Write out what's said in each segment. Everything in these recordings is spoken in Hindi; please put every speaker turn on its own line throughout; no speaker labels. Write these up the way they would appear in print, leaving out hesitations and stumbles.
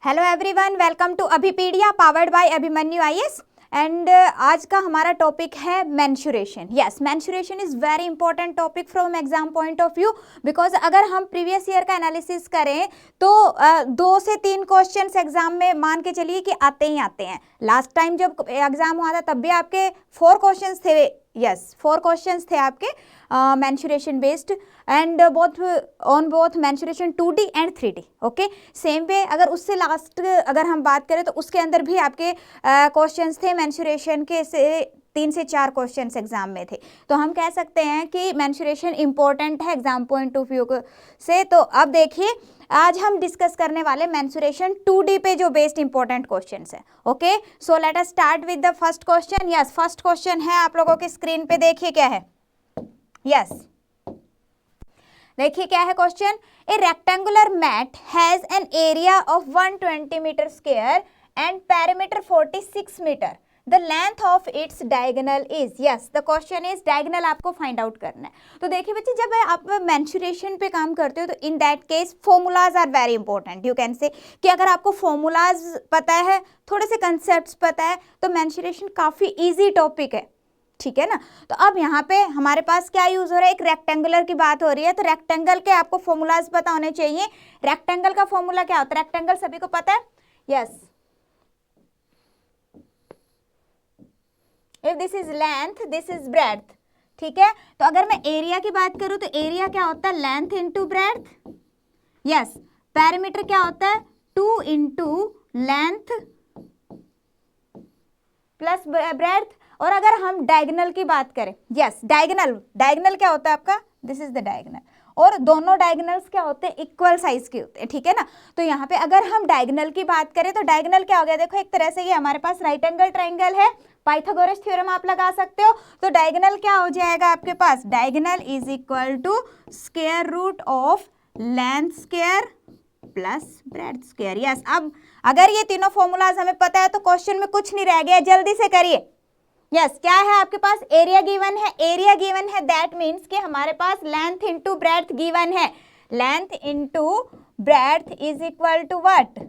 Hello everyone, welcome to Abhipedia powered by Abhimanyu IAS. And आज का हमारा टॉपिक है mensuration. Yes, mensuration is very important topic from exam point of view, because अगर हम प्रीवियस ईयर का एनालिसिस करें तो 2 से 3 क्वेश्चंस एग्जाम में मान के चलिए कि आते ही आते हैं। लास्ट टाइम जब एग्जाम हुआ था तब भी आपके 4 क्वेश्चंस थे। यस, 4 क्वेश्चंस थे आपके mensuration based and both mensuration 2D and 3D। Okay, same way अगर उससे लास्ट अगर हम बात करें तो उसके अंदर भी आपके क्वेश्चंस थे मेंसुरेशन के, से 3 से 4 क्वेश्चंस एग्जाम में थे। तो हम कह सकते हैं कि मेंसुरेशन इंपॉर्टेंट है एग्जाम पॉइंट ऑफ व्यू से। तो अब देखिए, आज हम डिस्कस करने वाले मेंसुरेशन 2D पे जो बेस्ड इंपॉर्टेंट क्वेश्चंस है। Okay, so let us start with the first question. Yes, first question है आप लोगों के स्क्रीन पे, देखिए क्या है। यस, देखिए क्या है question. A rectangular mat has an area of 120 metre square and perimeter 46 metre. The length of its diagonal is. Yes, the question is diagonal आपको फाइंड आउट करना है। तो देखिए बच्चे, जब आप मेंसुरेशन पे काम करते हो तो in that case formulas are very important. You can say कि अगर आपको फॉर्मूलाज पता है, थोड़े से कंसेप्ट्स पता है, तो मेंसुरेशन काफ़ी ईजी टॉपिक है, ठीक है ना। तो अब यहाँ पे हमारे पास क्या यूज हो रहा है, एक रेक्टेंगुलर की बात हो रही है, तो रेक्टेंगल के आपको फॉर्मूलाज पता होने चाहिए। रेक्टेंगल का फॉर्मूला क्या होता है? रेक्टेंगल सभी को पता है। Yes, if this is length, this is breadth, ठीक है। तो अगर मैं एरिया की बात करूं तो एरिया क्या होता है? Length into breadth. Yes, perimeter क्या होता है? 2 इंटू लेंथ प्लस ब्रेड्थ। और अगर हम डायगोनल की बात करें, यस, डायगोनल क्या होता है आपका? This is the diagonal. और दोनों डायगोनल्स क्या होते हैं? इक्वल साइज के होते हैं, ठीक है ना। तो यहाँ पे अगर हम डायगोनल की बात करें तो डायगोनल क्या हो गया? देखो, एक तरह से ये हमारे पास राइट एंगल ट्राइंगल है, पाइथागोरस थ्योरम आप लगा सकते हो। तो डायगोनल क्या हो जाएगा आपके पास? Diagonal is equal to square root of length square plus breadth square. Yes, अब अगर ये तीनों फॉर्मूलाज हमें पता है तो क्वेश्चन में कुछ नहीं रह गया, जल्दी से करिए। यस, क्या है आपके पास? एरिया गिवन है। एरिया गिवन है, दैट मीन्स कि हमारे पास लेंथ इंटू ब्रेड्थ गिवन है। Length into breadth is equal to what?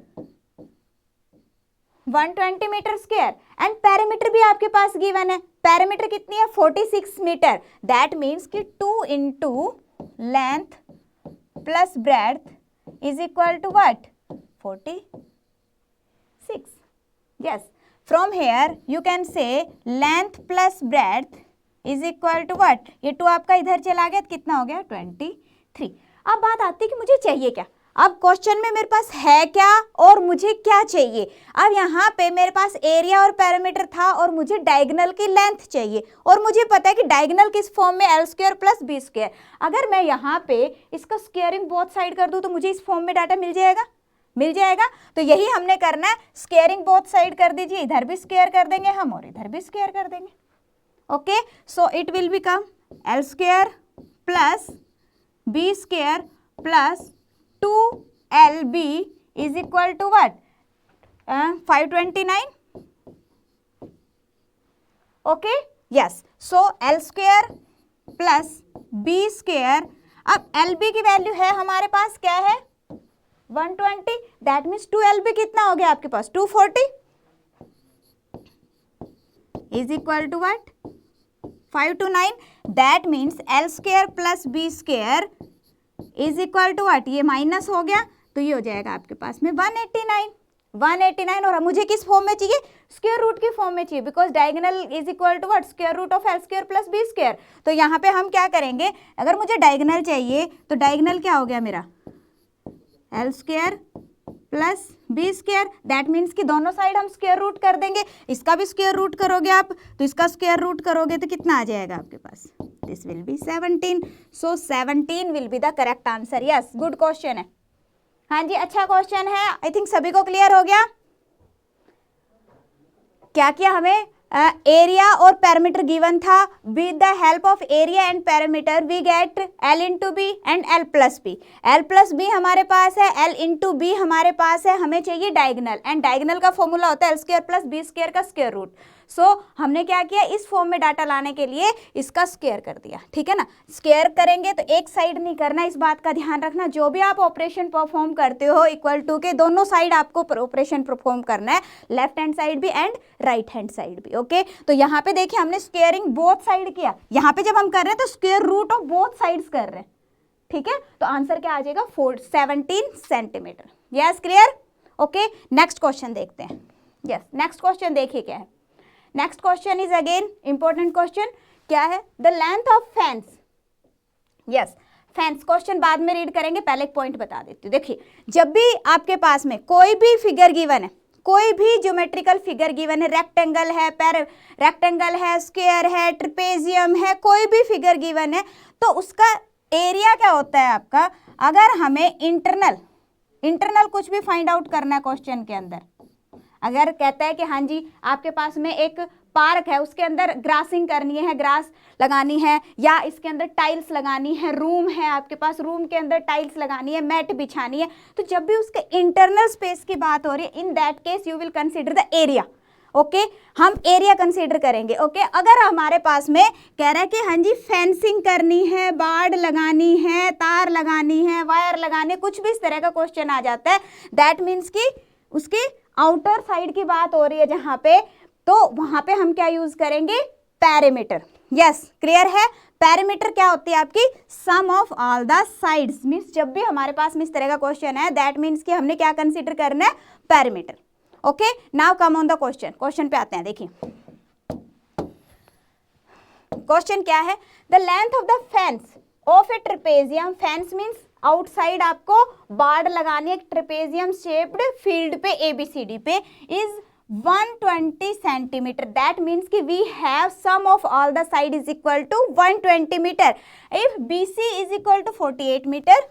120 metre square. And perimeter भी आपके पास गिवन है। पेरीमीटर कितनी है? 46 मीटर। दैट मीन्स कि 2 into length plus breadth is equal to what? 46। Yes, from here you can say length plus breadth is equal to what? ये 2 आपका इधर चला गया तो कितना हो गया? 23। अब बात आती है कि मुझे चाहिए क्या। अब क्वेश्चन में मेरे पास है क्या और मुझे क्या चाहिए। अब यहाँ पे मेरे पास एरिया और पैरामीटर था और मुझे डायगोनल की लेंथ चाहिए, और मुझे पता है कि डायगोनल किस फॉर्म में? L square plus B square. अगर मैं यहाँ पे इसका स्क्वायरिंग बोथ साइड कर दूँ तो मुझे इस फॉर्म में डाटा मिल जाएगा, मिल जाएगा। तो यही हमने करना है, स्क्वायरिंग बोथ साइड कर दीजिए, इधर भी स्क्वायर कर देंगे हम और इधर भी स्क्वायर कर देंगे। Okay, so it will become L square plus B square plus 2LB is equal to what? 529। Okay, yes, so L square plus B square. अब LB की वैल्यू है हमारे पास, क्या है? 120। दैट मीन्स 2LB कितना हो गया आपके पास? 240 is equal to what? 529। That means L square plus B square is equal to what? ये माइनस हो गया तो ये हो जाएगा आपके पास में 189। और मुझे किस फॉर्म में चाहिए? स्क्वायर रूट की फॉर्म में चाहिए, because diagonal is equal to what? Square root of L square plus B square. तो यहाँ पे हम क्या करेंगे, अगर मुझे डायगोनल चाहिए तो डायगोनल क्या हो गया मेरा? L square plus B square. That means कि दोनों साइड हम स्क्वायर रूट कर देंगे। इसका भी स्क्वायर रूट करोगे आप तो इसका स्क्वायर रूट करोगे तो कितना आ जाएगा आपके पास? This will be 17। So 17 will be the correct answer. Yes, good question है। हाँ जी, अच्छा क्वेश्चन है। आई थिंक सभी को क्लियर हो गया। क्या किया हमें? एरिया और पैरामीटर गिवन था। With the help of area and parameter we get L into B and L plus B. L plus B हमारे पास है, एल इंटू बी हमारे पास है। हमें चाहिए डायगोनल, एंड डायगोनल का फॉर्मूला होता है L square plus B square का स्क्वायर रूट। सो हमने क्या किया, इस फॉर्म में डाटा लाने के लिए इसका स्क्वायर कर दिया, ठीक है ना। स्क्वायर करेंगे तो एक साइड नहीं करना, इस बात का ध्यान रखना। जो भी आप ऑपरेशन परफॉर्म करते हो इक्वल टू के दोनों साइड आपको ऑपरेशन परफॉर्म करना है, लेफ्ट हैंड साइड भी एंड राइट हैंड साइड भी। ओके, तो यहाँ पे देखिए हमने स्क्वायरिंग बोथ साइड किया। यहाँ पे जब हम कर रहे हैं तो square root of both sides कर रहे हैं, ठीक है। तो आंसर क्या आ जाएगा, 17 centimetre. Yes, clear. Okay, next question देखते हैं। यस, नेक्स्ट क्वेश्चन देखिए क्या है। Next question is again important question. क्या है, the length of fence. Yes, fence question बाद में रीड करेंगे, पहले एक पॉइंट बता देती हूँ। देखिए, जब भी आपके पास में कोई भी फिगर गिवन है, कोई भी ज्योमेट्रिकल फिगर गिवन है, रेक्टेंगल है, रेक्टेंगल है, स्क्वायर है, ट्रेपेजियम है, कोई भी फिगर गिवन है, तो उसका एरिया क्या होता है आपका। अगर हमें इंटरनल कुछ भी फाइंड आउट करना है क्वेश्चन के अंदर, अगर कहता है कि हाँ जी आपके पास में एक पार्क है, उसके अंदर ग्रासिंग करनी है, ग्रास लगानी है, या इसके अंदर टाइल्स लगानी है, रूम है आपके पास, रूम के अंदर टाइल्स लगानी है, मैट बिछानी है, तो जब भी उसके इंटरनल स्पेस की बात हो रही है, in that case you will consider the area. Okay, हम एरिया कंसीडर करेंगे। ओके, अगर हमारे पास में कह रहा है कि हाँ जी फेंसिंग करनी है, बाड़ लगानी है, तार लगानी है, वायर लगाने, कुछ भी इस तरह का क्वेश्चन आ जाता है, दैट मीन्स कि उसके आउटर साइड की बात हो रही है जहां पे, तो वहां पे हम क्या यूज करेंगे, पैरामीटर। यस, क्लियर है। पैरामीटर क्या होती है आपकी, sum of all the sides. Means जब भी हमारे पास में इस तरह का क्वेश्चन है, दैट मीन्स कि हमने क्या कंसीडर करना है, parameter. Okay, now come on the question. Question पे आते हैं। देखिए क्वेश्चन क्या है, the length of the fence of a trapezium. Fence means outside आपको बाड़ लगानी है ट्रेपेजियम शेप्ड फील्ड पे, ABCD पे, इज 120 सेंटीमीटर। दैट मीन्स कि we have sum of all the side is equal to 120 metre. If BC is equal to 48 metre,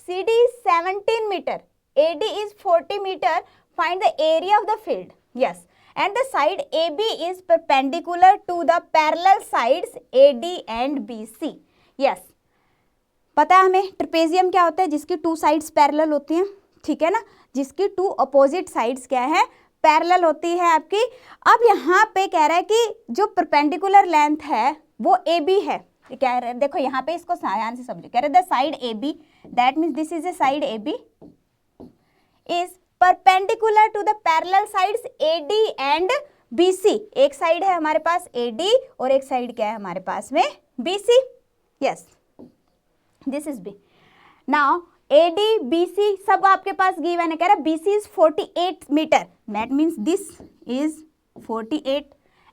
CD is 17 meter, AD is 40 meter, find the area of the field. Yes, and the side AB is perpendicular to the parallel sides AD and BC. Yes, पता है हमें ट्रेपेजियम क्या होता है, जिसकी टू साइड्स पैरेलल होती हैं, ठीक है ना, जिसकी टू अपोजिट साइड्स क्या है, पैरेलल होती है आपकी। अब यहाँ पे कह रहा है कि जो परपेंडिकुलर लेंथ है वो AB है। कह रहे देखो यहाँ पे इसको ध्यान से समझो, कह रहे the side AB, that means this is a side AB is perpendicular to the parallel sides AD and BC। एक साइड है हमारे पास AD और एक साइड क्या है हमारे पास में BC। Yes, this is B। Now AD BC सब आपके पास गिवन है, कह रहा है BC is 48 metre, that means this is 48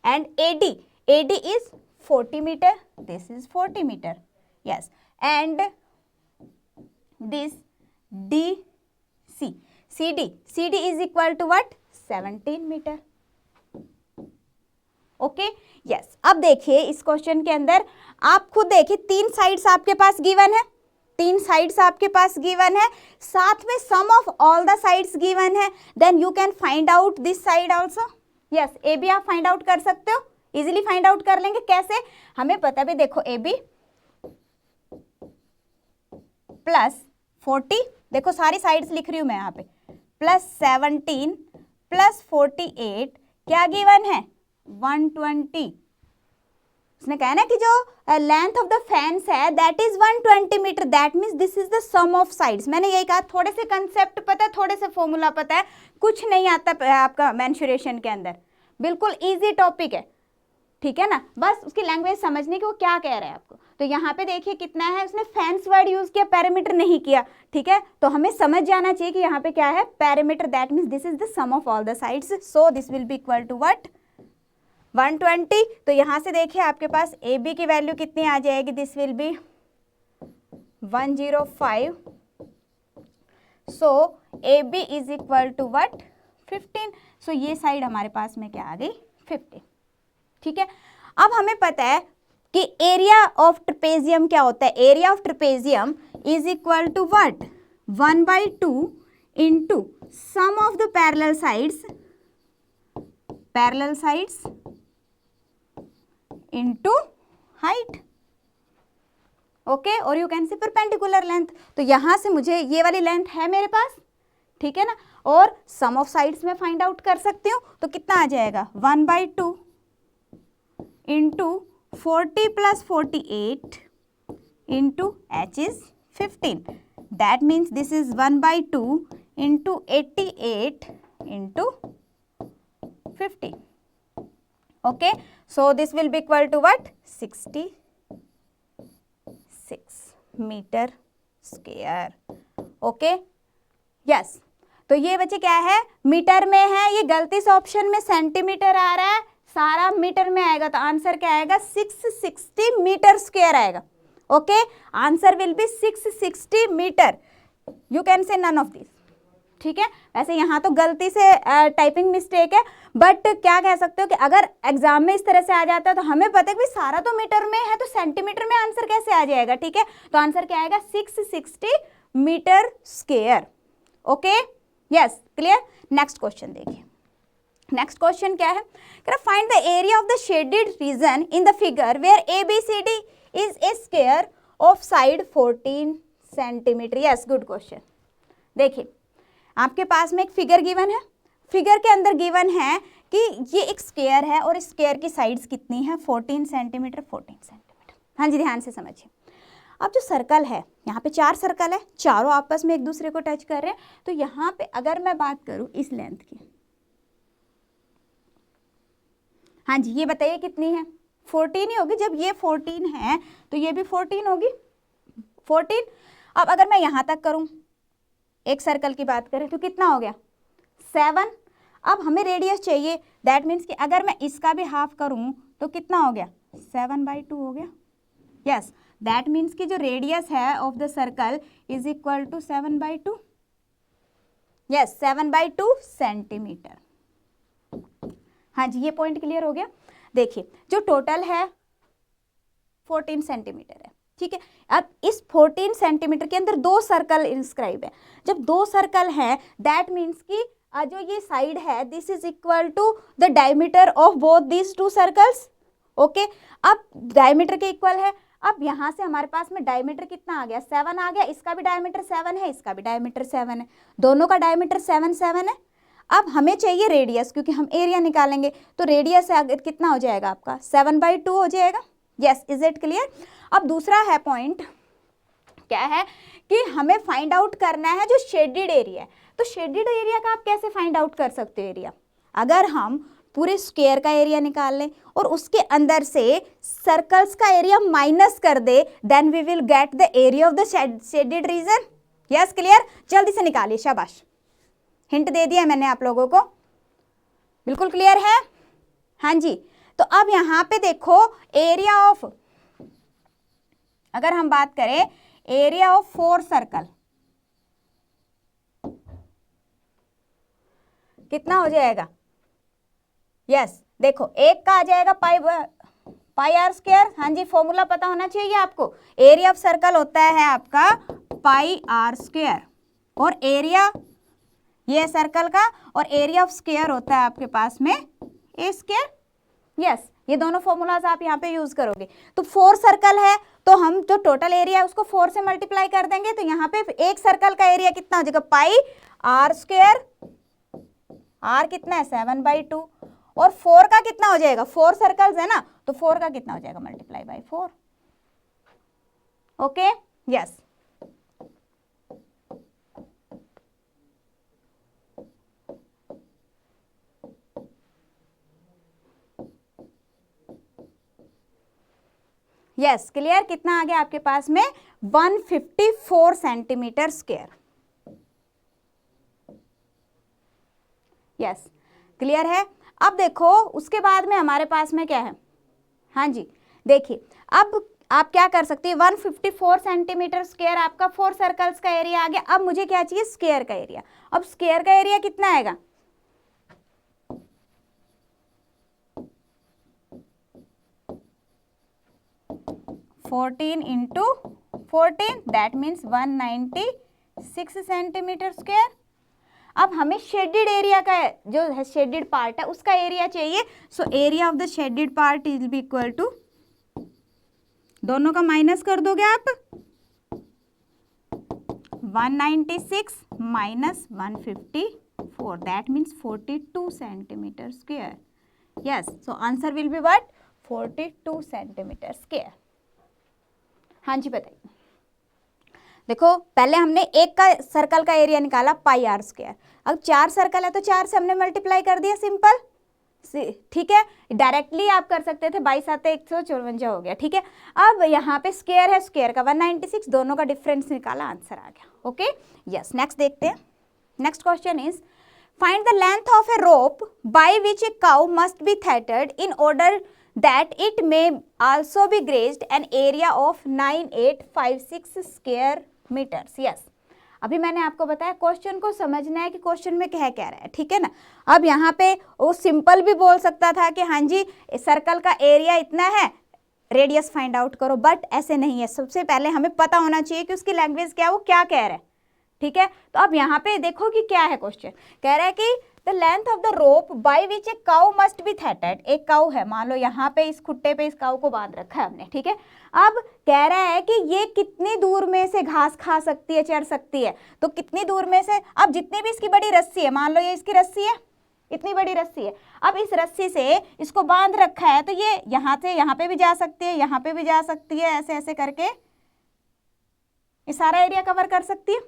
and AD is 40 meter, this is 40 meter. Yes, and this CD is equal to what, 17 meter. Okay, yes. अब देखिए इस क्वेश्चन के अंदर आप खुद देखिए, तीन साइड्स आपके पास गिवन है, तीन साइड्स आपके पास गिवन है, साथ में sum of all the sides given है, then you can find out this side also. Yes, AB आप फाइंड आउट कर सकते हो, इजीली फाइंड आउट कर लेंगे। कैसे, हमें पता भी, देखो AB प्लस 40, देखो सारी साइड्स लिख रही हूं मैं यहाँ पे, प्लस 17 प्लस 48 क्या गिवन है, 120। उसने कहा ना कि जो लेंथ ऑफ द फेंस है that is 120 metre, that means this is the sum of sides. मैंने यही कहा, थोड़े से कंसेप्ट पता है, थोड़े से फॉर्मूला पता है, कुछ नहीं आता आपका मेंसुरेशन के अंदर, बिल्कुल इजी टॉपिक है, ठीक है ना। बस उसकी लैंग्वेज समझने की वो क्या कह रहा है आपको। तो यहाँ पे देखिए कितना है, उसने फेंस वर्ड यूज किया, पैरामीटर नहीं किया, ठीक है। तो हमें समझ जाना चाहिए कि यहाँ पे क्या है, parameter, that means this is the sum of all the sides, so this will be equal to what, 120। तो यहाँ से देखिए आपके पास AB की वैल्यू कितनी आ जाएगी, this will be 105, so AB is equal to what, 15। So ये साइड हमारे पास में क्या आ गई, 50, ठीक है। अब हमें पता है कि एरिया ऑफ ट्रेपेजियम क्या होता है, area of trapezium is equal to what, 1/2 into sum of the parallel sides into height. Okay, और you can say perpendicular length. तो यहां से मुझे ये वाली लेंथ है मेरे पास, ठीक है ना, और सम ऑफ साइड्स में फाइंड आउट कर सकती हूँ। तो कितना आ जाएगा, 1/2 into 40 plus 48 into h is 15. That means this is 1 by 2 into 88 into 50. Okay, so this will be equal to what? 66 metre square. Okay, yes. तो ये बच्चे क्या है, मीटर में है, ये गलती से ऑप्शन में सेंटीमीटर आ रहा है, सारा मीटर में आएगा, तो आंसर क्या आएगा? 660 मीटर स्क्वायर आएगा. Okay, answer will be 660 metre. You can say none of this. ठीक है, वैसे यहाँ तो गलती से टाइपिंग मिस्टेक है, बट क्या कह सकते हो कि अगर एग्जाम में इस तरह से आ जाता है तो हमें पता है कि सारा तो मीटर में है, तो सेंटीमीटर में आंसर कैसे आ जाएगा. ठीक है, तो आंसर क्या आएगा? 660 metre square. Okay, yes, clear. Next question देखिए. नेक्स्ट क्वेश्चन क्या है? Find the area of the shaded region in the figure where ABCD is a square of side 14 centimetre. Yes, good question. देखिए, आपके पास में एक फिगर गिवन है, फिगर के अंदर गिवन है कि ये एक स्क्वायर है और इस स्क्वायर की साइड्स कितनी है? 14 सेंटीमीटर, 14 सेंटीमीटर. हाँ जी, ध्यान से समझिए. अब जो सर्कल है, यहाँ पे 4 सर्कल है, चारों आपस में एक दूसरे को टच कर रहे हैं. तो यहाँ पे अगर मैं बात करूँ इस लेंथ की, हाँ जी, ये बताइए कितनी है? 14 ही होगी. जब ये 14 है तो ये भी 14 होगी, 14. अब अगर मैं यहाँ तक करूँ, एक सर्कल की बात करें तो कितना हो गया? 7. अब हमें रेडियस चाहिए, दैट मीन्स कि अगर मैं इसका भी हाफ करूं तो कितना हो गया? 7/2 हो गया. यस, दैट मीन्स कि जो रेडियस है of the circle is equal to 7/2. Yes, 7/2 centimetre. हाँ जी, ये पॉइंट क्लियर हो गया. देखिए, जो टोटल है 14 सेंटीमीटर है. ठीक है, अब इस 14 सेंटीमीटर के अंदर 2 सर्कल इंस्क्राइब है. जब 2 सर्कल है, दैट मीन्स कि जो ये साइड है, this is equal to the diameter of both these 2 circles. Okay, अब डायमीटर के इक्वल है. अब यहाँ से हमारे पास में डायमीटर कितना आ गया? 7 आ गया. इसका भी डायमीटर 7 है, इसका भी डायमीटर 7 है, दोनों का डायमीटर 7 है. अब हमें चाहिए रेडियस, क्योंकि हम एरिया निकालेंगे. तो रेडियस कितना हो जाएगा आपका? 7/2 हो जाएगा. Yes, is it clear. अब दूसरा है पॉइंट, क्या है कि हमें फाइंड आउट करना है जो शेडेड एरिया है. तो शेडेड एरिया का आप कैसे फाइंड आउट कर सकते हो एरिया? अगर हम पूरे स्क्वायर का एरिया निकाल लें और उसके अंदर से सर्कल्स का एरिया माइनस कर दे, then we will get the area of the shaded region. Yes, clear. जल्दी से निकालिए, शाबाश. हिंट दे दिया मैंने आप लोगों को. बिल्कुल क्लियर है. हाँ जी, तो अब यहाँ पे देखो, एरिया ऑफ, अगर हम बात करें एरिया ऑफ 4 सर्कल, कितना हो जाएगा? यस, देखो, एक का आ जाएगा पाई आर स्क्वायर. हाँ जी, फॉर्मूला पता होना चाहिए आपको. एरिया ऑफ सर्कल होता है आपका पाई आर स्क्वायर, और एरिया ये सर्कल का, और एरिया ऑफ स्क्वायर होता है आपके पास में ए स्क्वायर. यस, ये दोनों फॉर्मूलाज आप यहाँ पे यूज करोगे. तो 4 सर्कल है, तो हम जो टोटल एरिया है उसको 4 से मल्टीप्लाई कर देंगे. तो यहाँ पे एक सर्कल का एरिया कितना हो जाएगा? पाई आर स्क्वायर. आर कितना है? 7/2. और 4 का कितना हो जाएगा? 4 सर्कल्स है ना, तो 4 का कितना हो जाएगा? Multiply by 4. Okay, yes. Yes, clear. कितना आ गया आपके पास में? 154 सेंटीमीटर स्क्वायर. यस, क्लियर है. अब देखो, उसके बाद में हमारे पास में क्या है? हाँ जी, देखिए, अब आप क्या कर सकते हैं? 154 सेंटीमीटर स्क्वायर आपका 4 सर्कल्स का एरिया आ गया. अब मुझे क्या चाहिए? स्क्वायर का एरिया. अब स्क्वायर का एरिया कितना आएगा? 14 into 14, that means 196 centimetre square. अब हमें शेडेड एरिया का, जो शेडेड पार्ट है उसका एरिया चाहिए. So area of the shaded part is be equal to, दोनों का माइनस कर दोगे आप, 196 minus 154, that means 42 centimetre square. Yes, so answer will be what? 42 centimetre square. हाँ जी बताइए। देखो पहले हमने एक का सर्कल का एरिया निकाला पाई आर स्क्वायर, अब 4 सर्कल है तो 4 से हमने मल्टीप्लाई कर दिया, सिंपल, ठीक है। डायरेक्टली आप कर सकते थे, 22 आते 154 हो गया, ठीक है। अब यहाँ पे स्क्वायर है, स्क्वायर का 196, दोनों का डिफरेंस निकाला, आंसर आ गया। ओके यस, नेक्स्ट देखते हैं। Next question is find the length of a rope by which a cow must be थेटेड in order that it may also be grazed an area of 9856 square meters। yes, अभी मैंने आपको बताया क्वेश्चन को समझना है कि क्वेश्चन में क्या कह रहा है, ठीक है ना। अब यहाँ पे वो सिंपल भी बोल सकता था कि हाँ जी सर्कल का एरिया इतना है, रेडियस फाइंड आउट करो, बट ऐसे नहीं है। सबसे पहले हमें पता होना चाहिए कि उसकी लैंग्वेज क्या है, वो क्या कह रहा है, ठीक है। तो अब यहाँ पे देखो कि क्या है क्वेश्चन, कह रहा है कि the length of the rope by which a cow must be थेटेड। एक काउ है, मान लो यहाँ पे इस खुट्टे पे इस काउ को बांध रखा है हमने, ठीक है। अब कह रहा है कि ये कितनी दूर में से घास खा सकती है, चर सकती है, तो कितनी दूर में से, अब जितनी भी इसकी बड़ी रस्सी है, मान लो ये इसकी रस्सी है, इतनी बड़ी रस्सी है, अब इस रस्सी से इसको बांध रखा है, तो ये यहाँ से यहाँ पे भी जा सकती है, यहाँ पे भी जा सकती है, ऐसे ऐसे करके ये सारा एरिया कवर कर सकती है।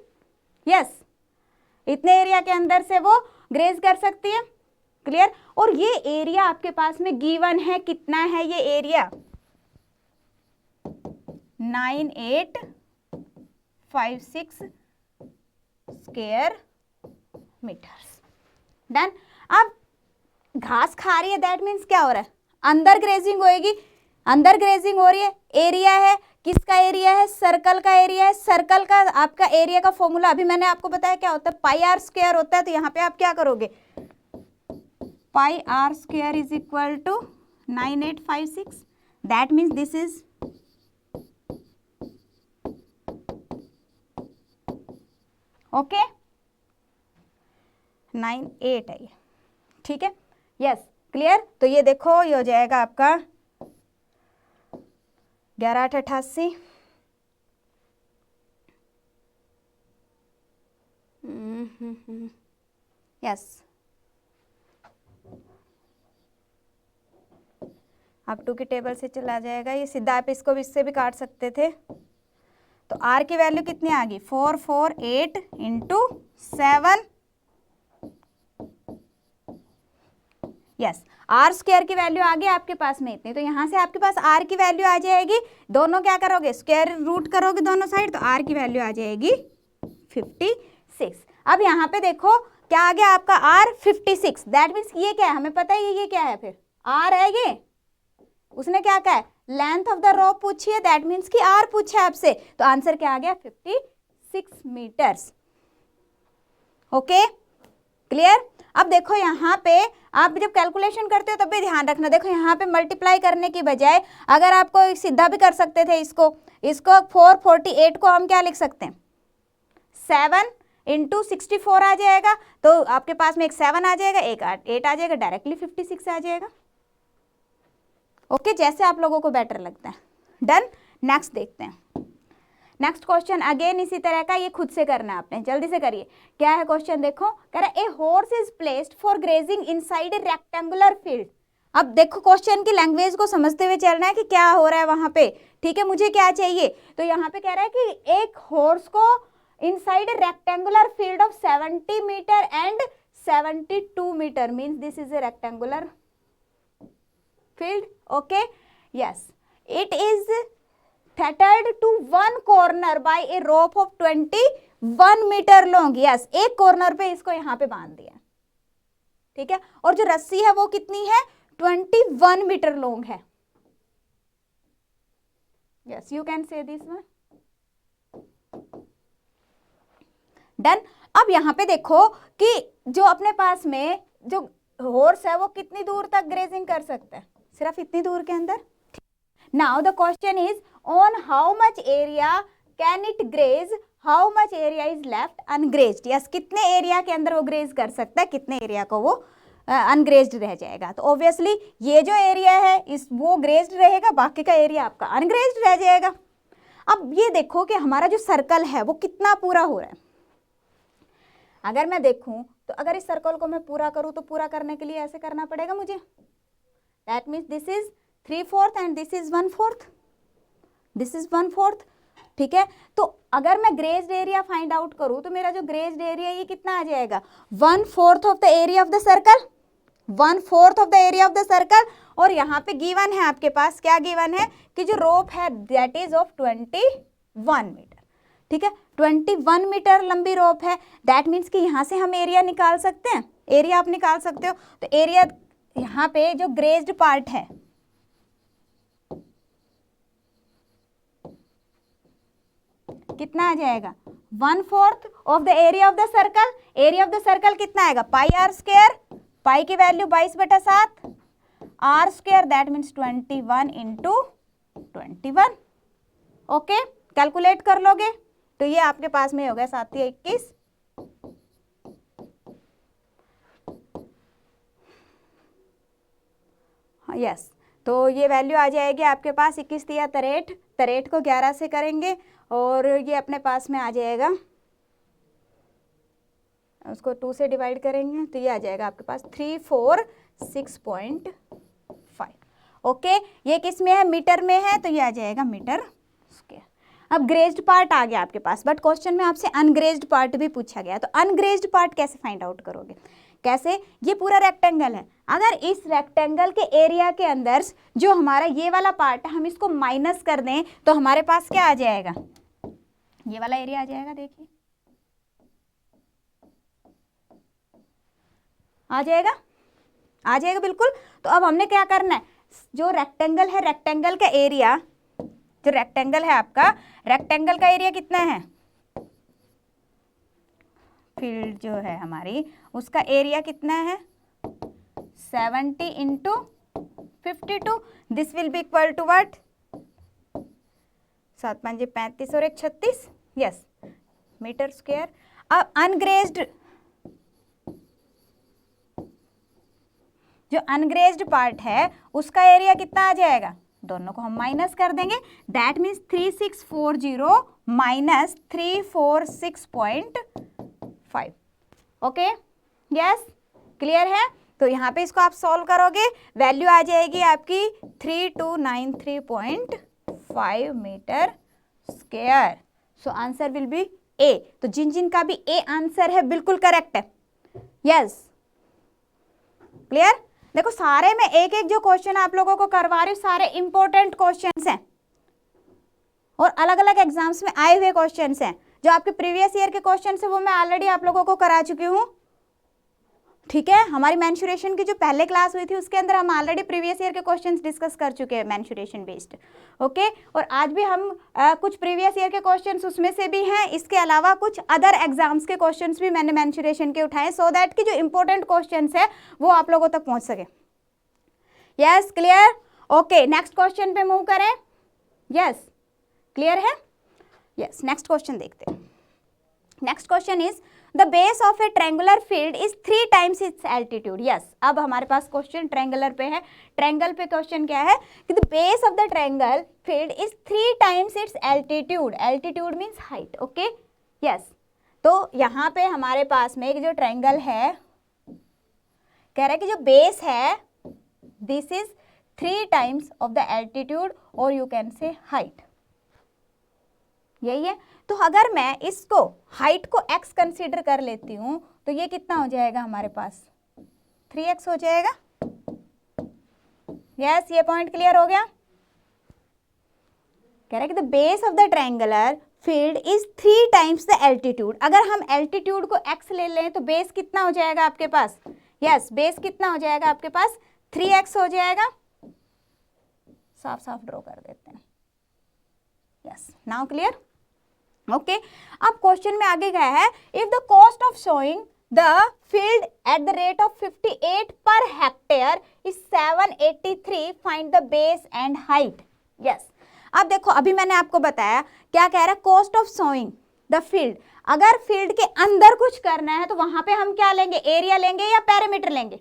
यस, इतने एरिया के अंदर से वो ग्रेज कर सकती है, क्लियर। और ये एरिया आपके पास में गिवन है, कितना है ये एरिया, 9856 स्क्वायर मीटर्स। डन। अब घास खा रही है, दैट मीन्स क्या हो रहा है, अंदर ग्रेजिंग होएगी, अंदर ग्रेजिंग हो रही है, एरिया है, किसका एरिया है, सर्कल का एरिया है। सर्कल का आपका एरिया का फॉर्मूला अभी मैंने आपको बताया क्या होता है, पाई आर स्क्वायर होता है। तो यहाँ पे आप क्या करोगे, pi r square is equal to 9856, that means this is okay 98 है ये, ठीक है। Yes, clear. तो ये देखो ये हो जाएगा आपका 11/888। यस, अब 2 की टेबल से चला जाएगा ये सीधा, आप इसको भी इससे भी काट सकते थे। तो आर की वैल्यू कितनी आ गई, 448 इंटू 7। यस, आर स्क्वायर की वैल्यू आ गई आपके पास में इतनी, तो यहाँ से आपके पास आर की वैल्यू आ जाएगी, दोनों क्या करोगे, स्क्वायर रूट करोगे दोनों साइड, तो आर की वैल्यू आ जाएगी 56। अब यहाँ पे देखो क्या आ गया आपका आर 56, दैट मीन्स ये क्या है, हमें पता है ये क्या है, फिर आर है ये। उसने क्या कहा है, लेंथ ऑफ द रोप पूछी है, दैट मीन्स कि आर पूछा है आपसे, तो आंसर क्या आ गया 56 मीटर्स। Okay clear. अब देखो यहाँ पे आप जब कैलकुलेशन करते हो तब भी ध्यान रखना, देखो यहाँ पे मल्टीप्लाई करने की बजाय अगर आपको सीधा भी कर सकते थे इसको 448 को हम क्या लिख सकते हैं, 7 इंटू 64 आ जाएगा, तो आपके पास में एक 7 आ जाएगा, एक 8 आ जाएगा, डायरेक्टली 56 आ जाएगा। ओके, जैसे आप लोगों को बेटर लगता है। डन। नेक्स्ट देखते हैं। नेक्स्ट क्वेश्चन अगेन इसी तरह का, ये खुद से करना है आपने, जल्दी से करिए। क्या है क्वेश्चन, देखो कह रहा है a horse is placed for grazing inside a rectangular field. अब देखो क्वेश्चन की लैंग्वेज को समझते हुए चलना है कि क्या हो रहा है वहां पे, ठीक है। मुझे क्या चाहिए, तो यहाँ पे कह रहा है कि एक हॉर्स को inside a rectangular field of 70 metre and 72 metre, means this is a rectangular field. Okay yes, it is tethered to one corner by a rope of 21 metre long. Yes, एक कॉर्नर पे इसको यहाँ पे बांध दिया, ठीक है। और जो रस्सी है वो कितनी है, 21 मीटर लॉन्ग है। यस, यू कैन से दिस वन। डन। अब यहाँ पे देखो कि जो अपने पास में जो हॉर्स है वो कितनी दूर तक ग्रेजिंग कर सकता है, सिर्फ इतनी दूर के अंदर। Now the question is on how much area can it graze, how much area is left ungrazed। yes, कितने एरिया के अंदर वो ग्रेज कर सकता है, कितने एरिया को वो अनग्रेज्ड रह जाएगा। तो ऑब्वियसली ये जो एरिया है इस वो ग्रेज्ड रहेगा, बाकी का एरिया आपका अनग्रेज्ड रह जाएगा। अब ये देखो कि हमारा जो सर्कल है वो कितना पूरा हो रहा है। अगर मैं देखूं तो अगर इस सर्कल को मैं पूरा करूं तो पूरा करने के लिए ऐसे करना पड़ेगा मुझे, that means this is 3/4 and this is 1/4, this is 1/4, ठीक है। तो अगर मैं ग्रेज्ड एरिया फाइंड आउट करूं तो मेरा जो ग्रेज्ड एरिया ये कितना आ जाएगा, 1/4 of the area of the circle, 1/4 of the area of the circle. और यहाँ पे गिवन है आपके पास, क्या गिवन है कि जो रोप है दैट इज ऑफ 21 मीटर, ठीक है। 21 मीटर लंबी रोप है, दैट मीन्स कि यहाँ से हम एरिया निकाल सकते हैं, एरिया आप निकाल सकते हो। तो एरिया यहाँ पे जो ग्रेज्ड पार्ट है, कितना आ जाएगा, 1/4 of the area of the circle. Area of the circle कितना आएगा, पाई आर स्क्वायर, पाई की value 22/7, r square that means 21 into 21। Okay, calculate कर लोगे तो ये आपके पास में हो गया 7 या 21, यस। तो ये वैल्यू आ जाएगी आपके पास 21 या 63, 63 को 11 से करेंगे और ये अपने पास में आ जाएगा, उसको 2 से डिवाइड करेंगे तो ये आ जाएगा आपके पास 346.5। ओके, ये किस में है, मीटर में है, तो ये आ जाएगा मीटर स्क्वायर। अब ग्रेज्ड पार्ट आ गया आपके पास, बट क्वेश्चन में आपसे अनग्रेज्ड पार्ट भी पूछा गया, तो अनग्रेज्ड पार्ट कैसे फाइंड आउट करोगे, कैसे, ये पूरा रेक्टेंगल है, अगर इस रेक्टेंगल के एरिया के अंदर जो हमारा ये वाला पार्ट है हम इसको माइनस कर दें तो हमारे पास क्या आ जाएगा, ये वाला एरिया आ जाएगा, देखिए आ जाएगा, आ जाएगा बिल्कुल। तो अब हमने क्या करना है, जो रेक्टेंगल है, रेक्टेंगल का एरिया, जो रेक्टेंगल है आपका, रेक्टेंगल का एरिया कितना है, फील्ड जो है हमारी उसका एरिया कितना है, 70 into 52, this will be equal to what, 7 5 35 और 1 36, यस, मीटर स्क्वायर। अब अनग्रेज्ड, जो अनग्रेज्ड पार्ट है उसका एरिया कितना आ जाएगा, दोनों को हम माइनस कर देंगे, that means 3640 minus 346.5। Okay, yes, clear है। तो यहाँ पे इसको आप सॉल्व करोगे, वैल्यू आ जाएगी आपकी 3293.5 metre square. So answer will be A. तो जिन जिन का भी ए आंसर है बिल्कुल करेक्ट है, यस, क्लियर। देखो सारे में एक एक जो क्वेश्चन आप लोगों को करवा रही हूँ सारे इंपॉर्टेंट क्वेश्चंस हैं और अलग अलग एग्जाम्स में आए हुए क्वेश्चंस हैं। जो आपके प्रीवियस ईयर के क्वेश्चंस है वो मैं ऑलरेडी आप लोगों को करा चुकी हूँ, ठीक है। हमारी मेंसुरेशन की जो पहले क्लास हुई थी उसके अंदर हम ऑलरेडी प्रीवियस ईयर के क्वेश्चंस डिस्कस कर चुके हैं मेंसुरेशन बेस्ड, ओके। और आज भी हम कुछ प्रीवियस ईयर के क्वेश्चंस उसमें से भी हैं, इसके अलावा कुछ अदर एग्जाम्स के क्वेश्चंस भी मैंने मेंसुरेशन के उठाए, सो दैट कि जो इंपॉर्टेंट क्वेश्चंस है वो आप लोगों तक पहुंच सके। Yes, clear, okay. Next question पे मूव करें, यस, क्लियर है, यस। नेक्स्ट क्वेश्चन देखते हैं। Next question is the base of A triangular field is 3 times it's altitude. Yes, अब हमारे पास क्वेश्चन ट्रायंगुलर पे है, ट्रायंगल पे क्वेश्चन क्या है कि the base of the triangle field is 3 times it's altitude, altitude means height, okay, yes. तो यहाँ पे हमारे पास में एक जो ट्रायंगल है कह रहा है कि जो बेस है this is 3 times of the altitude और यू कैन से हाइट, यही है। तो अगर मैं इसको हाइट को x कंसीडर कर लेती हूं तो ये कितना हो जाएगा हमारे पास, 3x हो जाएगा। यस, ये पॉइंट क्लियर हो गया। कह रहा है कि the base of the triangular field is 3 times the altitude. अगर हम एल्टीट्यूड को x ले लें तो बेस कितना हो जाएगा आपके पास, यस, बेस कितना हो जाएगा आपके पास, 3x हो जाएगा। साफ साफ ड्रॉ कर देते हैं, यस, नाउ क्लियर, ओके। अब क्वेश्चन में आगे गया है, if the cost of showing the field at the rate of 58 per hectare is 783, find the base and height. Yes, अब देखो अभी मैंने आपको बताया क्या कह रहा है, cost of showing the field. अगर फील्ड के अंदर कुछ करना है तो वहां पे हम क्या लेंगे, एरिया लेंगे या पैरामीटर लेंगे,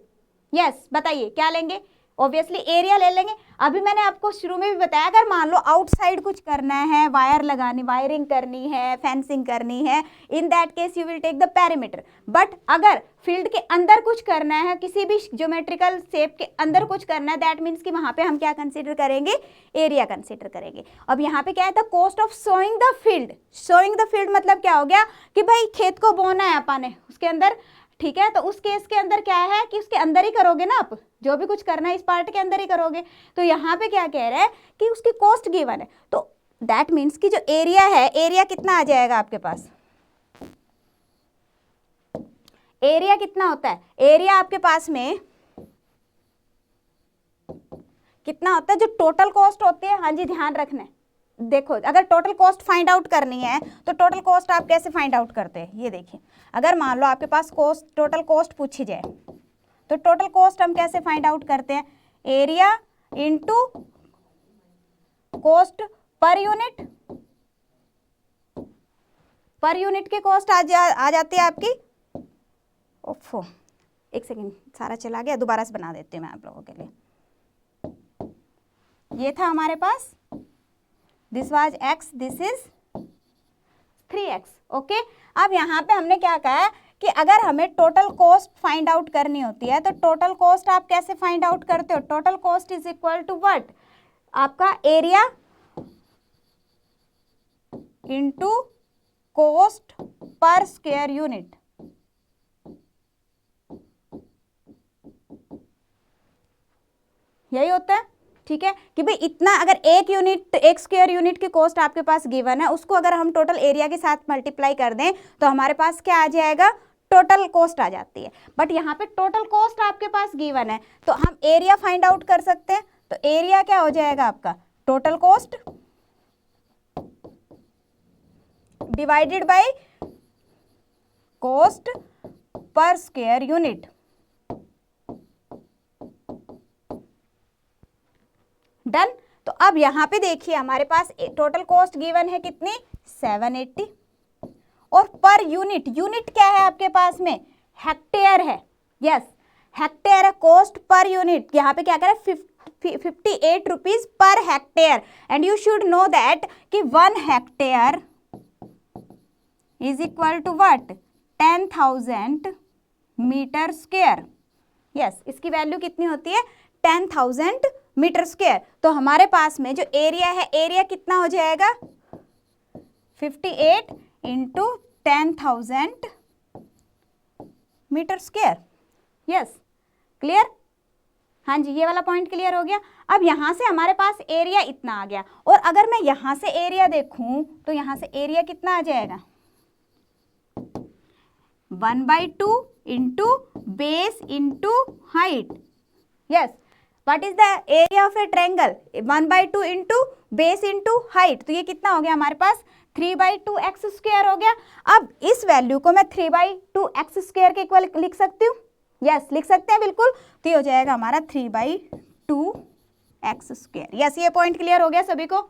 यस, बताइए क्या लेंगे, ऑब्वियसली एरिया ले लेंगे। अभी मैंने आपको शुरू में भी बताया, अगर मान लो आउटसाइड कुछ करना है, वायर लगानी, वायरिंग करनी है, फेंसिंग करनी है, in that case you will take the perimeter. But अगर फील्ड के अंदर कुछ करना है, किसी भी ज्योमेट्रिकल शेप के अंदर कुछ करना है, दैट मीन्स कि वहां पे हम क्या कंसीडर करेंगे, एरिया कंसीडर करेंगे। अब यहाँ पे क्या है, the cost of sowing the field. Sowing the field मतलब क्या हो गया कि भाई खेत को बोना है अपन ने उसके अंदर, ठीक है, तो उस केस के अंदर क्या है कि उसके अंदर ही करोगे ना, आप जो भी कुछ करना है इस पार्ट के अंदर ही करोगे। तो यहाँ पे क्या कह रहा है कि उसकी कॉस्ट गिवन है, तो दैट मीन्स कि जो एरिया है, एरिया कितना आ जाएगा आपके पास, एरिया कितना होता है, एरिया आपके पास में कितना होता है, जो टोटल कॉस्ट होती है। हाँ जी, ध्यान रखना है। देखो, अगर टोटल कॉस्ट फाइंड आउट करनी है तो टोटल कॉस्ट आप कैसे फाइंड आउट करते हैं, ये देखिए। अगर मान लो आपके पास कॉस्ट, टोटल कॉस्ट पूछी जाए, तो टोटल कॉस्ट हम कैसे फाइंड आउट करते हैं, area into cost per unit. Per unit की कॉस्ट आ जाती है आपकी, ओफो एक सेकेंड, सारा चला गया, दोबारा से बना देती हूँ मैं आप लोगों के लिए। ये था हमारे पास, this was x, this is 3x, okay. अब यहाँ पे हमने क्या कहा है कि अगर हमें टोटल कॉस्ट फाइंड आउट करनी होती है, तो टोटल कॉस्ट आप कैसे फाइंड आउट करते हो, total cost is equal to what, आपका area into cost per square unit. यही होता है, ठीक है, कि भाई इतना, अगर एक यूनिट, एक स्क्वायर यूनिट की कॉस्ट आपके पास गिवन है, उसको अगर हम टोटल एरिया के साथ मल्टीप्लाई कर दें तो हमारे पास क्या आ जाएगा, टोटल कॉस्ट आ जाती है। बट यहाँ पे टोटल कॉस्ट आपके पास गिवन है, तो हम एरिया फाइंड आउट कर सकते हैं। तो एरिया क्या हो जाएगा आपका, total cost divided by cost per square unit. Done. तो अब यहां पे देखिए हमारे पास टोटल कॉस्ट गिवन है कितनी, 780, और पर यूनिट, यूनिट क्या है आपके पास में, हेक्टेयर है, यस हेक्टेयर है, कॉस्ट पर यूनिट यहाँ पे क्या करें, 58 rupees per hectare. And you should know that कि 1 hectare is equal to what, 10,000 metre square. Yes, इसकी वैल्यू कितनी होती है, 10,000 मीटर स्क्वायर। तो हमारे पास में जो एरिया है, एरिया कितना हो जाएगा, 58 into 10,000 metre square. Yes, clear, हाँ जी, ये वाला पॉइंट क्लियर हो गया। अब यहां से हमारे पास एरिया इतना आ गया, और अगर मैं यहां से एरिया देखूं तो यहां से एरिया कितना आ जाएगा, 1/2 into base into height. Yes, what is the area of A triangle, 1/2 into base into height. तो ये कितना हो गया हमारे पास, 3/2x स्क्वायर हो गया। अब इस वैल्यू को मैं 3/2x स्क्वायर के इक्वल लिख सकती हूँ, यस लिख सकते हैं बिल्कुल। तो ये हो जाएगा हमारा 3/2x स्क्वायर। यस, ये पॉइंट क्लियर हो गया सभी को।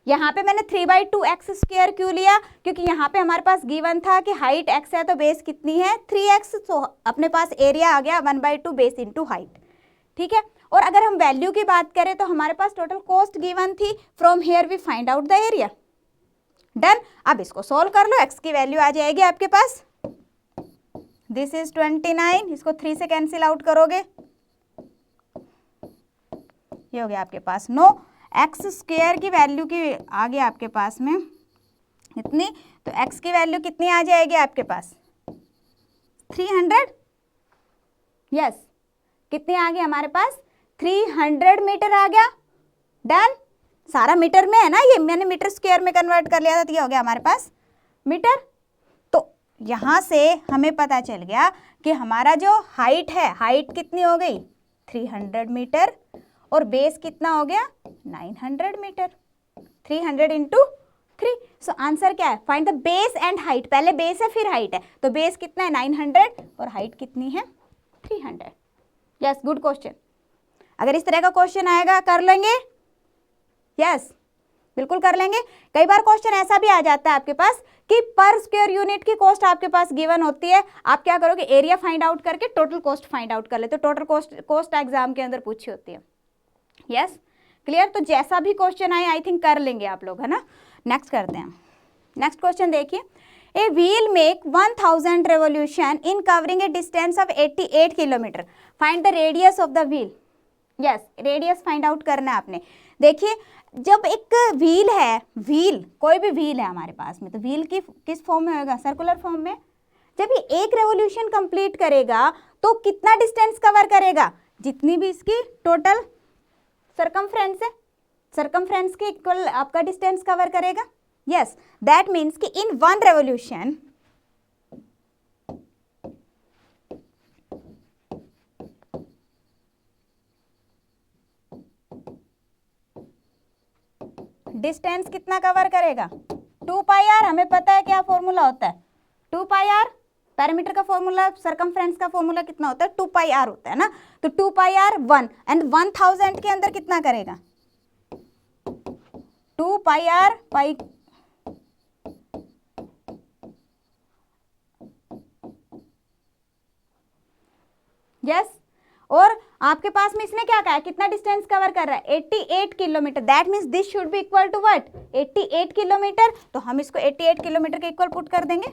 यहाँ पे मैंने 3/2x स्क्वायर क्यों लिया, क्योंकि यहाँ पे हमारे पास गिवन था कि हाइट x है तो बेस कितनी है, 3x। तो अपने पास एरिया आ गया 1/2 बेस इंटू हाइट, ठीक है। और अगर हम वैल्यू की बात करें तो हमारे पास टोटल कॉस्ट गिवन थी, from here we find out the area. Done. अब इसको सॉल्व कर लो, x की वैल्यू आ जाएगी आपके पास, दिस इज 29, इसको 3 से कैंसिल आउट करोगे, ये हो गया आपके पास 9। x स्क्वायर की वैल्यू की आ गया आपके पास में इतनी, तो x की वैल्यू कितनी आ जाएगी आपके पास, 300। यस, कितनी आ गई हमारे पास, 300 मीटर आ गया। डन, सारा मीटर में है ना, ये मैंने मीटर स्क्वायर में कन्वर्ट कर लिया था, तो ये हो गया हमारे पास मीटर। तो यहाँ से हमें पता चल गया कि हमारा जो हाइट है, हाइट कितनी हो गई, 300 मीटर, और बेस कितना हो गया, 900 मीटर। 300 इंटू 3। सो आंसर क्या है, find the base and height. पहले बेस है फिर हाइट है, तो बेस कितना है 900 और हाइट कितनी है 300। Yes, good question. अगर इस तरह का क्वेश्चन आएगा कर लेंगे, यस बिल्कुल कर लेंगे। कई बार क्वेश्चन ऐसा भी आ जाता है आपके पास कि पर स्क्वायर यूनिट की कॉस्ट आपके पास गिवन होती है, आप क्या करोगे, एरिया फाइंड आउट करके टोटल कॉस्ट फाइंड आउट कर लेते हो। टोटल कॉस्ट एग्जाम के अंदर पूछी होती है। Yes clear. तो जैसा भी क्वेश्चन आए आई थिंक कर लेंगे आप लोग, है ना। नेक्स्ट करते हैं। नेक्स्ट क्वेश्चन देखिए, a wheel make 1000 revolution in covering A distance of 88 kilometre, find the radius of the wheel. Yes radius find out करना है आपने। देखिए जब एक व्हील है, व्हील कोई भी व्हील है हमारे पास में, तो व्हील की किस फॉर्म में होगा, सर्कुलर फॉर्म में। जब ये एक रेवोल्यूशन कंप्लीट करेगा तो कितना डिस्टेंस कवर करेगा, जितनी भी इसकी टोटल सर्कमफ्रेंस है, सर्कमफ्रेंस के इक्वल आपका डिस्टेंस कवर करेगा। यस दैट मीन्स कि इन वन रेवोल्यूशन डिस्टेंस कितना कवर करेगा, 2 पाई आर। हमें पता है क्या फॉर्मूला होता है, 2 पाई आर। पैरामीटर का फॉर्मूला, सर्कमफ्रेंस का फॉर्मूला कितना होता है, 2 पाई आर होता है ना। तो 2 पाई आर 1 एंड 1000 के अंदर कितना करेगा, 2 पाई आर पाई यस। और आपके पास में इसने क्या कहा है, कितना डिस्टेंस कवर कर रहा है, 88 kilometre. That means this should be equal to what, 88 kilometre. तो हम इसको 88 किलोमीटर के इक्वल पुट कर देंगे।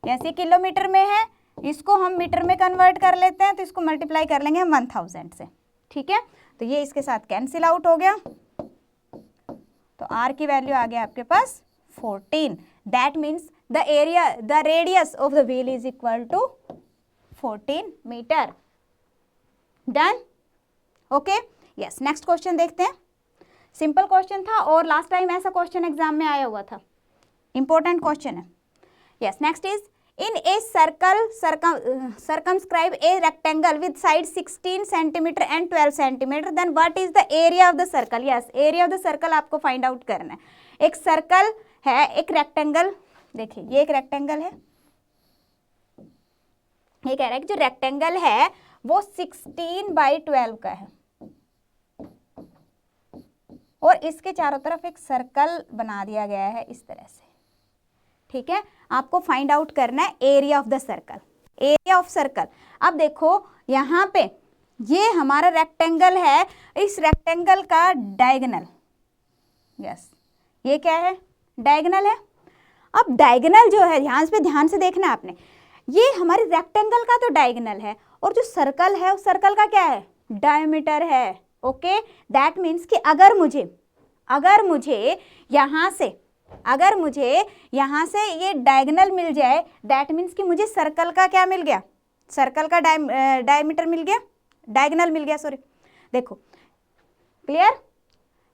यस ये किलोमीटर में है, इसको हम मीटर में कन्वर्ट कर लेते हैं, तो इसको मल्टीप्लाई कर लेंगे हम 1000 से। ठीक है, तो ये इसके साथ कैंसिल आउट हो गया, तो आर की वैल्यू आ गया आपके पास 14। That means the radius of the wheel is equal to 14 metre. Done, okay. Yes next question देखते हैं। सिंपल क्वेश्चन था और लास्ट टाइम ऐसा क्वेश्चन एग्जाम में आया हुआ था, इंपॉर्टेंट क्वेश्चन है। Yes next is, in a circle circumscribe a rectangle with side 16 centimetre and 12 centimetre, then what is the area of the circle. Yes area of the circle आपको फाइंड आउट करना है। एक सर्कल है, एक रेक्टेंगल, देखिए ये एक रेक्टेंगल है, ये कह रहा है कि जो रेक्टेंगल है वो 16/12 का है और इसके चारों तरफ एक सर्कल बना दिया गया है इस तरह से। ठीक है, आपको फाइंड आउट करना है area of the circle, area of circle. अब देखो यहाँ पे ये हमारा रेक्टेंगल है, इस रेक्टेंगल का डायगोनल, यस ये क्या है, डायगोनल है। अब डायगोनल जो है, ध्यान से देखना आपने, ये हमारे रेक्टेंगल का तो डायगोनल है और जो सर्कल है उस सर्कल का क्या है, डायमीटर है। ओके दैट मीन्स कि अगर मुझे यहाँ से ये डायगोनल मिल जाए, दैट मीन्स कि मुझे सर्कल का क्या मिल गया, सर्कल का डायमीटर मिल गया, डायगोनल मिल गया, सॉरी। देखो क्लियर,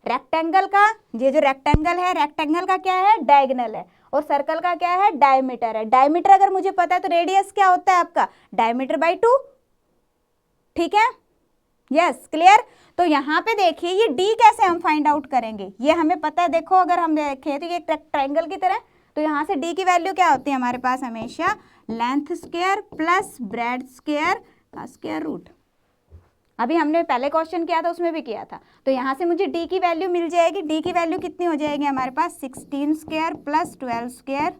रेक्टेंगल का, ये जो रेक्टेंगल है, रेक्टेंगल का क्या है, डायगोनल है और सर्कल का क्या है, डायमीटर है। डायमीटर अगर मुझे पता है तो रेडियस क्या होता है आपका, डायमीटर बाई 2। ठीक है, यस क्लियर। तो यहाँ पे देखिए ये d कैसे हम फाइंड आउट करेंगे, ये हमें पता है। देखो अगर हम देखें तो ये ट्रायंगल की तरह, तो यहाँ से d की वैल्यू क्या होती है हमारे पास, हमेशा length square plus bread square का स्क्वायर रूट। अभी हमने पहले क्वेश्चन किया था उसमें भी किया था। तो यहाँ से मुझे d की वैल्यू मिल जाएगी, d की वैल्यू कितनी हो जाएगी हमारे पास, 16 स्क्वायर प्लस 12 स्क्वायर,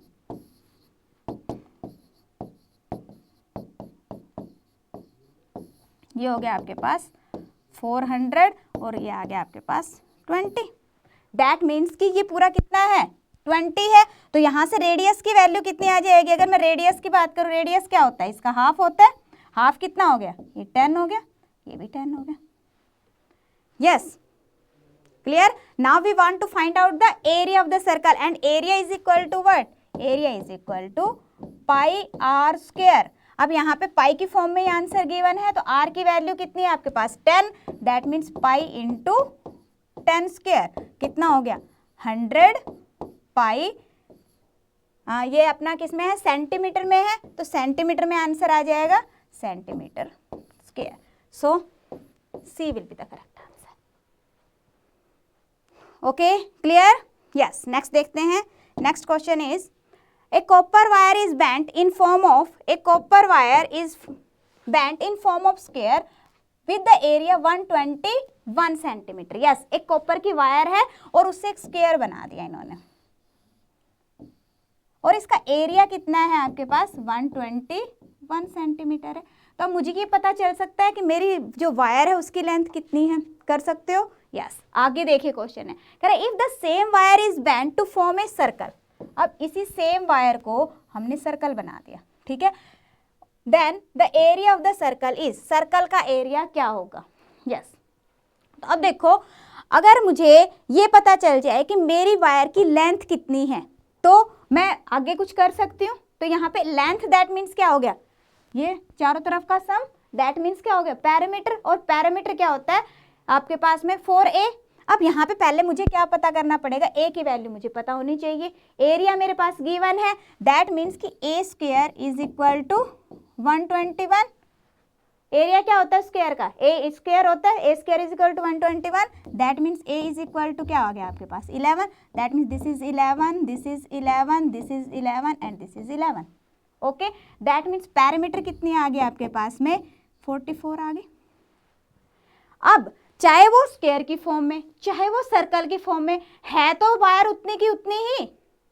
ये हो गया आपके पास 400 और ये आ गया आपके पास 20। दैट मीन्स कि ये पूरा कितना है, 20 है। तो यहाँ से रेडियस की वैल्यू कितनी आ जाएगी, अगर मैं रेडियस की बात करूँ, रेडियस क्या होता है, इसका हाफ होता है। हाफ कितना हो गया, ये 10 हो गया, ये भी 10 हो गया। Yes clear. Now we want to find out the area of the circle and area is equal to what, area is equal to pi r square. अब यहाँ पे पाई की फॉर्म में आंसर गिवन है, तो आर की वैल्यू कितनी है आपके पास, 10। That means pi into 10 square कितना हो गया, 100 पाई। ये अपना किस में है, सेंटीमीटर में है, तो सेंटीमीटर में आंसर आ जाएगा centimetre square. So C will be the correct answer. Okay clear, yes. Next देखते हैं। Next question is, a copper wire is bent in form of square with the area 121 centimetre. Yes, एक कॉपर की वायर है और उससे एक स्क्वायर बना दिया इन्होंने, और इसका एरिया कितना है आपके पास 121 सेंटीमीटर है। तो अब मुझे ये पता चल सकता है कि मेरी जो वायर है उसकी लेंथ कितनी है, कर सकते हो। यस, आगे देखिए क्वेश्चन है, कह रहा है if the same wire is bent to form a circle. अब इसी सेम वायर को हमने सर्कल बना दिया, ठीक है। Then the area of the circle is, circle का एरिया क्या होगा। यस, तो अब देखो, अगर मुझे ये पता चल जाए कि मेरी वायर की लेंथ कितनी है तो मैं आगे कुछ कर सकती हूँ। तो यहाँ पे लेंथ दैट मीन्स क्या हो गया, ये चारों तरफ का सम, दैट मीन्स क्या हो गया पैरामीटर, और पैरामीटर क्या होता है आपके पास में 4a। अब यहाँ पे पहले मुझे क्या पता करना पड़ेगा, a की वैल्यू मुझे पता होनी चाहिए। एरिया मेरे पास गिवन है, दैट मीन्स कि a square is equal to 121। Area क्या होता है स्क्वायर का, a स्क्वायर होता है, a square is equal to 121, that means a is equal to क्या हो गया आपके पास 11, that means this is 11, this is 11, this is 11 and this is 11। Okay, that means parameter कितनी आ गई आपके पास में 44 आ गई। अब चाहे वो स्क्वायर की फॉर्म में चाहे वो सर्कल की फॉर्म में है, तो वायर उतनी की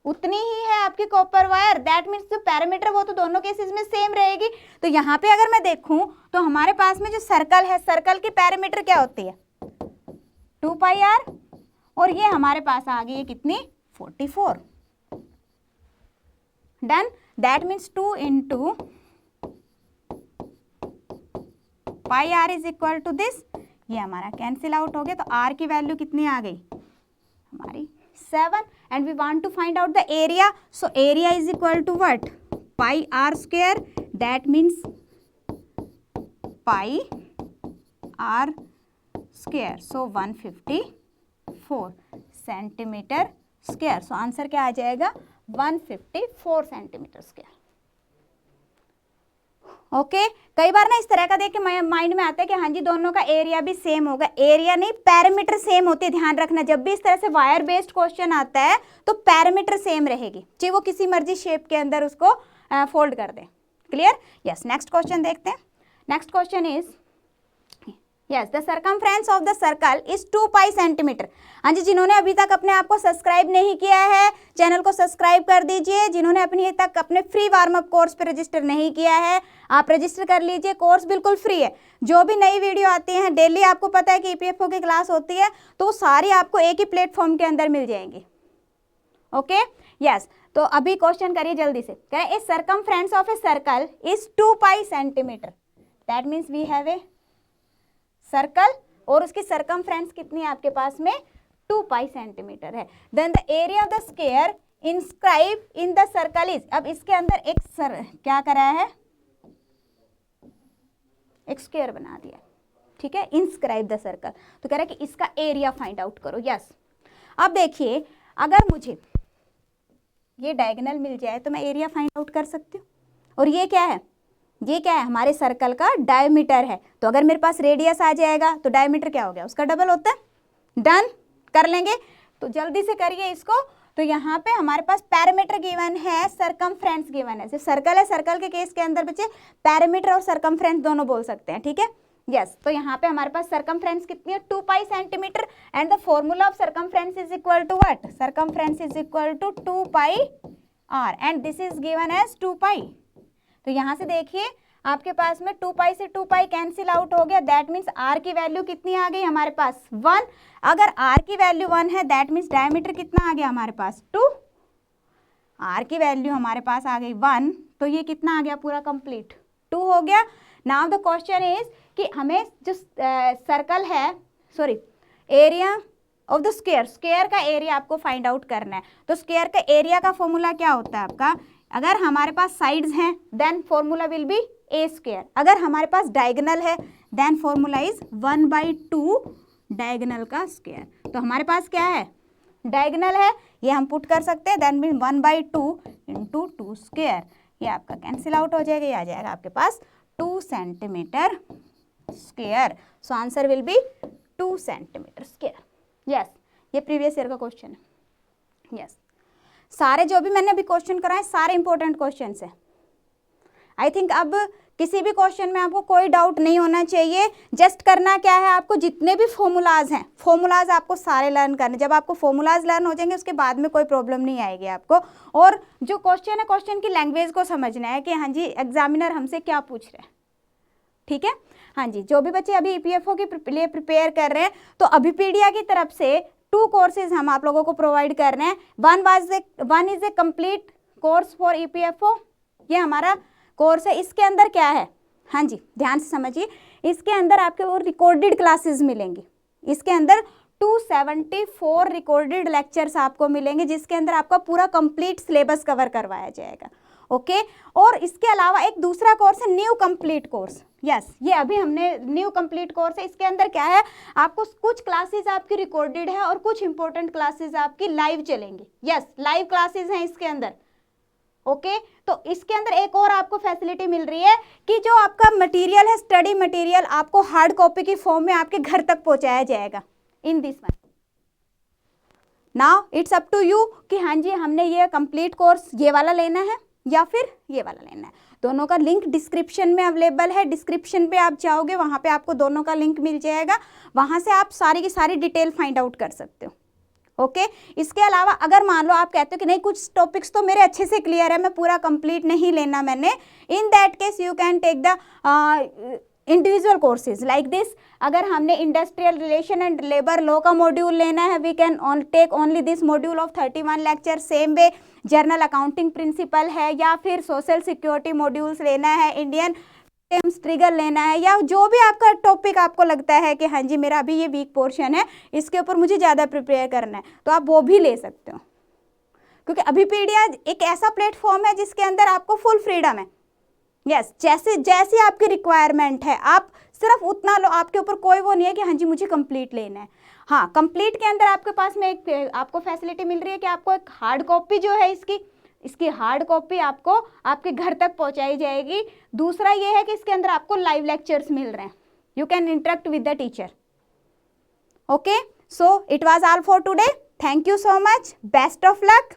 उतनी ही है आपकी कॉपर वायर, दैट मीन्स जो पैरामीटर वो तो दोनों केसेस में सेम रहेगी। तो यहाँ पे अगर मैं देखूं तो हमारे पास में जो सर्कल है, सर्कल की पैरामीटर क्या होती है 2πr, और ये हमारे पास आ गई है कितनी 44। Done, that means 2 into pi r is equal to this, ये हमारा कैंसिल आउट हो गया। तो r की वैल्यू कितनी आ गई हमारी 7, and we want to find out the area. So area is equal to what pi r square, that means pi r square, so 154 centimetre square. So answer क्या आ जाएगा 154 सेंटीमीटर स्क्वायर। ओके, कई बार ना इस तरह का देख के माइंड में आता है कि हाँ जी दोनों का एरिया भी सेम होगा, एरिया नहीं पैरामीटर सेम होती है। ध्यान रखना, जब भी इस तरह से वायर बेस्ड क्वेश्चन आता है तो पैरामीटर सेम रहेगी, चाहे वो किसी मर्जी शेप के अंदर उसको फोल्ड कर दे। क्लियर। यस, नेक्स्ट क्वेश्चन देखते हैं। Next question is yes the circumference of the circle is 2 pi centimetre. हाँ जी, जिन्होंने अभी तक अपने आप को सब्सक्राइब नहीं किया है चैनल को सब्सक्राइब कर दीजिए। जिन्होंने अभी तक अपने फ्री वार्म अप कोर्स पे रजिस्टर नहीं किया है आप रजिस्टर कर लीजिए, कोर्स बिल्कुल फ्री है। जो भी नई वीडियो आती हैं डेली, आपको पता है कि ईपीएफओ की क्लास होती है तो सारी आपको एक ही प्लेटफॉर्म के अंदर मिल जाएंगी। ओके, यस, तो अभी क्वेश्चन करिए जल्दी से। कह रहे हैं circumference of a circle is 2 pi centimetre, that means we have a circle और उसकी सर्कमफ्रेंस कितनी है आपके पास में 2 पाई सेंटीमीटर है। Then the area of the square inscribe in the circle is, अब इसके अंदर एक क्या करा है एक स्क्वायर बना दिया, ठीक है, इंस्क्राइब द सर्कल। तो कह रहा है कि इसका एरिया फाइंड आउट करो। यस, अब देखिए अगर मुझे ये डायगोनल मिल जाए तो मैं एरिया फाइंड आउट कर सकती हूँ। और ये क्या है, ये क्या है हमारे सर्कल का डायमीटर है। तो अगर मेरे पास रेडियस आ जाएगा तो डायमीटर क्या हो गया उसका डबल होता है। डन, कर लेंगे, तो जल्दी से करिए इसको। तो यहाँ पे हमारे पास पैरामीटर गिवन है, सर्कमफ्रेंस गिवन है। सर्कल है, सर्कल के केस के अंदर बच्चे पैरामीटर और सर्कमफ्रेंस दोनों बोल सकते हैं, ठीक है। यस, तो यहाँ पे हमारे पास सर्कमफ्रेंस कितनी है 2 pi centimetre, and the formula of circumference is equal to what, circumference is equal to 2 pi r, and this is given as 2 pi. तो यहाँ से देखिए आपके पास में 2 पाई से 2 पाई कैंसिल आउट हो गया, दैट मीन्स आर की वैल्यू कितनी आ गई हमारे पास 1। अगर आर की वैल्यू 1 है दैट मीन्स डायमीटर कितना आ गया हमारे पास 2। आर की वैल्यू हमारे पास आ गई 1, तो ये कितना आ गया पूरा कंप्लीट 2 हो गया। नाउ द क्वेश्चन इज कि हमें जो सर्कल है, sorry area of the square, square का एरिया आपको फाइंड आउट करना है। तो स्क्वायर का एरिया का फॉर्मूला क्या होता है आपका, अगर हमारे पास साइड्स हैं then formula will be a square, अगर हमारे पास डायगोनल है देन फॉर्मूला इज 1/2 डायगोनल का स्क्वायर। तो हमारे पास क्या है डायगोनल है, ये हम पुट कर सकते हैं, देन मीन 1/2 इंटू 2 स्क्वायर, ये आपका कैंसिल आउट हो जाएगा, ये आ जाएगा आपके पास 2 centimetre square. So answer will B 2 centimetre square. Yes, ये प्रीवियस ईयर का क्वेश्चन है। यस, सारे जो भी मैंने अभी क्वेश्चन कराए सारे इंपॉर्टेंट क्वेश्चन है। आई थिंक अब किसी भी क्वेश्चन में आपको कोई डाउट नहीं होना चाहिए। जस्ट करना क्या है, आपको जितने भी फॉर्मूलाज हैं, फॉर्मूलाज आपको सारे लर्न करने। जब आपको फॉर्मूलाज लर्न हो जाएंगे उसके बाद में कोई प्रॉब्लम नहीं आएगी आपको। और जो क्वेश्चन है, क्वेश्चन की लैंग्वेज को समझना है कि हाँ जी एग्जामिनर हमसे क्या पूछ रहे हैं, ठीक है। हाँ जी, जो भी बच्चे अभी ईपीएफओ के लिए प्रिपेयर कर रहे हैं तो अभिपीडिया की तरफ से 2 कोर्सेज हम आप लोगों को प्रोवाइड कर रहे हैं। One is a complete course for EPFO, ये हमारा कोर्स है। इसके अंदर क्या है, हाँ जी ध्यान से समझिए, इसके अंदर आपके वो रिकॉर्डेड क्लासेस मिलेंगी। इसके अंदर 274 रिकॉर्डेड लेक्चर्स आपको मिलेंगे, जिसके अंदर आपका पूरा कंप्लीट सिलेबस कवर करवाया जाएगा। ओके और इसके अलावा एक दूसरा कोर्स है न्यू कंप्लीट कोर्स। यस, ये अभी हमने न्यू कंप्लीट कोर्स है। इसके अंदर क्या है, आपको कुछ क्लासेस आपकी रिकॉर्डेड है और कुछ इंपॉर्टेंट क्लासेस आपकी लाइव चलेंगी। यस, लाइव क्लासेस हैं इसके अंदर। ओके तो इसके अंदर एक और आपको फैसिलिटी मिल रही है कि जो आपका मटेरियल है, स्टडी मटेरियल, आपको हार्ड कॉपी की फॉर्म में आपके घर तक पहुंचाया जाएगा in this month. Now it's up to you कि हाँ जी हमने ये कंप्लीट कोर्स ये वाला लेना है या फिर ये वाला लेना है। दोनों का लिंक डिस्क्रिप्शन में अवेलेबल है। डिस्क्रिप्शन पे आप जाओगे, वहाँ पे आपको दोनों का लिंक मिल जाएगा, वहाँ से आप सारी की सारी डिटेल फाइंड आउट कर सकते हो। ओके इसके अलावा अगर मान लो आप कहते हो कि नहीं कुछ टॉपिक्स तो मेरे अच्छे से क्लियर है, मैं पूरा कंप्लीट नहीं लेना मैंने, in that case you can take the individual courses like this. अगर हमने industrial relation and labour law का मॉड्यूल लेना है, we can take only this module of 31 lecture. Same way journal accounting principle है, या फिर सोशल सिक्योरिटी मॉड्यूल्स लेना है, इंडियन टेम्स ट्रिगर लेना है, या जो भी आपका टॉपिक आपको लगता है कि हाँ जी मेरा अभी ये वीक पोर्शन है, इसके ऊपर मुझे ज़्यादा प्रिपेयर करना है, तो आप वो भी ले सकते हो। क्योंकि अभिपीडिया एक ऐसा प्लेटफॉर्म है जिसके अंदर आपको फुल फ्रीडम है। यस, जैसी आपकी रिक्वायरमेंट है आप सिर्फ उतना लो, आपके ऊपर कोई वो नहीं है कि हाँ जी मुझे कंप्लीट लेना है। हाँ, कंप्लीट के अंदर आपके पास में एक आपको फैसिलिटी मिल रही है कि आपको एक हार्ड कॉपी जो है इसकी हार्ड कॉपी आपको आपके घर तक पहुंचाई जाएगी। दूसरा ये है कि इसके अंदर आपको लाइव लेक्चर्स मिल रहे हैं, you can interact with the teacher. Okay, so it was all for today, thank you so much, best of luck.